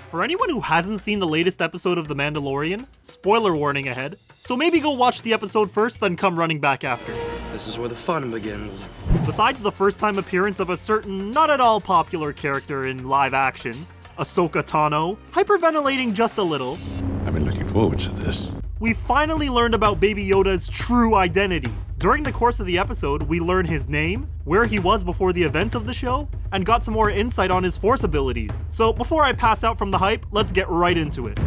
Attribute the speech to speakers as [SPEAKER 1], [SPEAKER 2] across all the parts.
[SPEAKER 1] For anyone who hasn't seen the latest episode of The Mandalorian, spoiler warning ahead, so maybe go watch the episode first, then come running back after.
[SPEAKER 2] This is where the fun begins.
[SPEAKER 1] Besides the first time appearance of a certain not at all popular character in live action, Ahsoka Tano, hyperventilating just a little,
[SPEAKER 3] I've been looking forward to this.
[SPEAKER 1] we finally learned about Baby Yoda's true identity. During the course of the episode, we learn his name, where he was before the events of the show, and got some more insight on his Force abilities. So before I pass out from the hype, let's get right into it.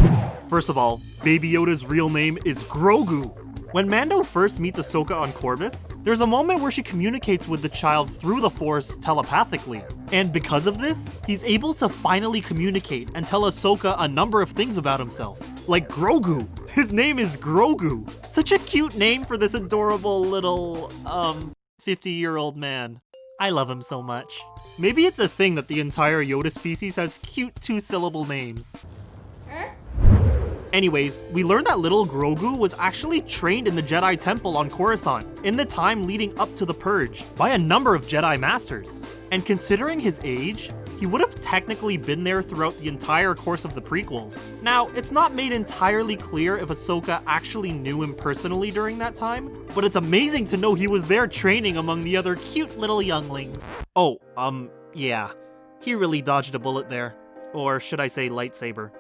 [SPEAKER 1] First of all, Baby Yoda's real name is Grogu. When Mando first meets Ahsoka on Corvus, there's a moment where she communicates with the child through the Force telepathically. And because of this, he's able to finally communicate and tell Ahsoka a number of things about himself. Like Grogu. His name is Grogu. Such a cute name for this adorable little, 50-year-old man. I love him so much. Maybe it's a thing that the entire Yoda species has cute two-syllable names. Anyways, we learned that little Grogu was actually trained in the Jedi Temple on Coruscant in the time leading up to the Purge by a number of Jedi Masters. And considering his age, he would have technically been there throughout the entire course of the prequels. Now, it's not made entirely clear if Ahsoka actually knew him personally during that time, but it's amazing to know he was there training among the other cute little younglings. Oh, yeah. He really dodged a bullet there. Or should I say lightsaber.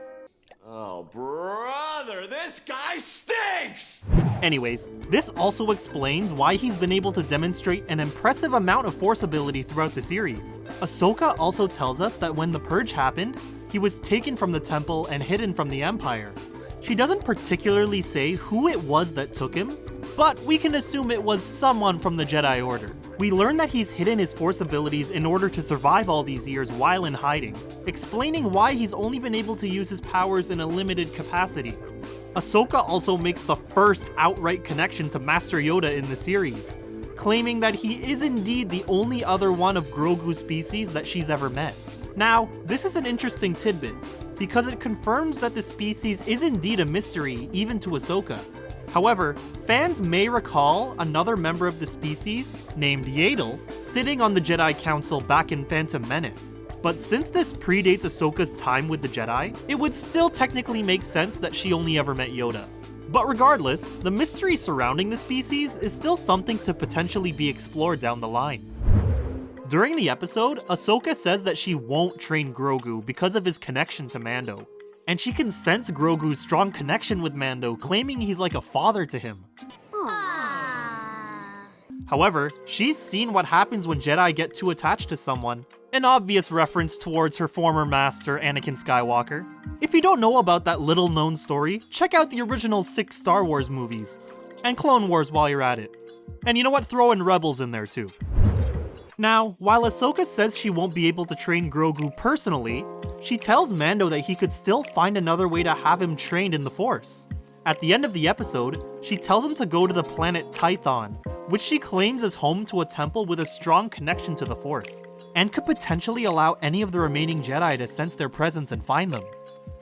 [SPEAKER 4] Oh, brother, this guy stinks!
[SPEAKER 1] Anyways, this also explains why he's been able to demonstrate an impressive amount of Force ability throughout the series. Ahsoka also tells us that when the Purge happened, he was taken from the temple and hidden from the Empire. She doesn't particularly say who it was that took him, but we can assume it was someone from the Jedi Order. We learn that he's hidden his Force abilities in order to survive all these years while in hiding, explaining why he's only been able to use his powers in a limited capacity. Ahsoka also makes the first outright connection to Master Yoda in the series, claiming that he is indeed the only other one of Grogu's species that she's ever met. Now, this is an interesting tidbit, because it confirms that the species is indeed a mystery even to Ahsoka. However, fans may recall another member of the species, named Yaddle, sitting on the Jedi Council back in Phantom Menace. But since this predates Ahsoka's time with the Jedi, it would still technically make sense that she only ever met Yoda. But regardless, the mystery surrounding the species is still something to potentially be explored down the line. During the episode, Ahsoka says that she won't train Grogu because of his connection to Mando. And she can sense Grogu's strong connection with Mando, claiming he's like a father to him. However, she's seen what happens when Jedi get too attached to someone, an obvious reference towards her former master, Anakin Skywalker. If you don't know about that little known story, check out the original 6 Star Wars movies, and Clone Wars while you're at it. And you know what, throw in Rebels in there too. Now, while Ahsoka says she won't be able to train Grogu personally, she tells Mando that he could still find another way to have him trained in the Force. At the end of the episode, she tells him to go to the planet Tython, which she claims is home to a temple with a strong connection to the Force, and could potentially allow any of the remaining Jedi to sense their presence and find them.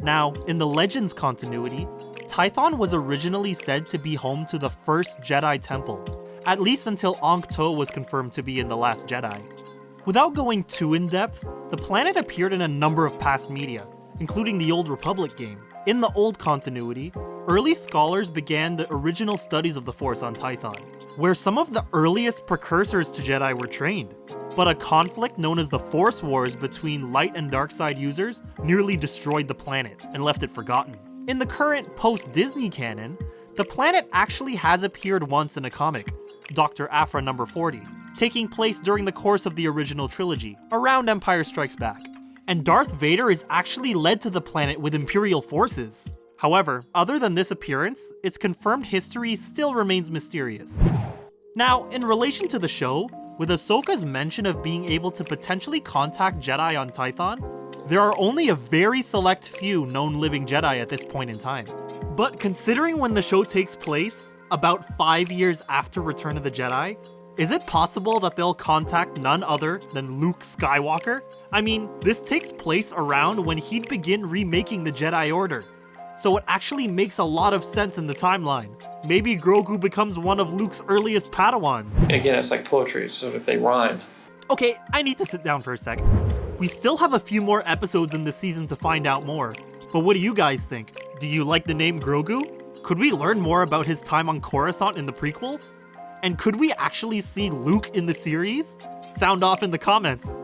[SPEAKER 1] Now, in the Legends continuity, Tython was originally said to be home to the first Jedi Temple, at least until Ankh-To was confirmed to be in The Last Jedi. Without going too in-depth, the planet appeared in a number of past media, including the Old Republic game. In the old continuity, early scholars began the original studies of the Force on Tython, where some of the earliest precursors to Jedi were trained. But a conflict known as the Force Wars between light and dark side users nearly destroyed the planet and left it forgotten. In the current post-Disney canon, the planet actually has appeared once in a comic, Dr. Aphra number 40, taking place during the course of the original trilogy, around Empire Strikes Back. And Darth Vader is actually led to the planet with Imperial forces. However, other than this appearance, its confirmed history still remains mysterious. Now, in relation to the show, with Ahsoka's mention of being able to potentially contact Jedi on Tython, there are only a very select few known living Jedi at this point in time. But considering when the show takes place, about 5 years after Return of the Jedi, is it possible that they'll contact none other than Luke Skywalker? I mean, this takes place around when he'd begin remaking the Jedi Order, so it actually makes a lot of sense in the timeline. Maybe Grogu becomes one of Luke's earliest Padawans.
[SPEAKER 5] Again, it's like poetry, so if they rhyme.
[SPEAKER 1] Okay, I need to sit down for a sec. We still have a few more episodes in this season to find out more, but what do you guys think? Do you like the name Grogu? Could we learn more about his time on Coruscant in the prequels? And could we actually see Luke in the series? Sound off in the comments.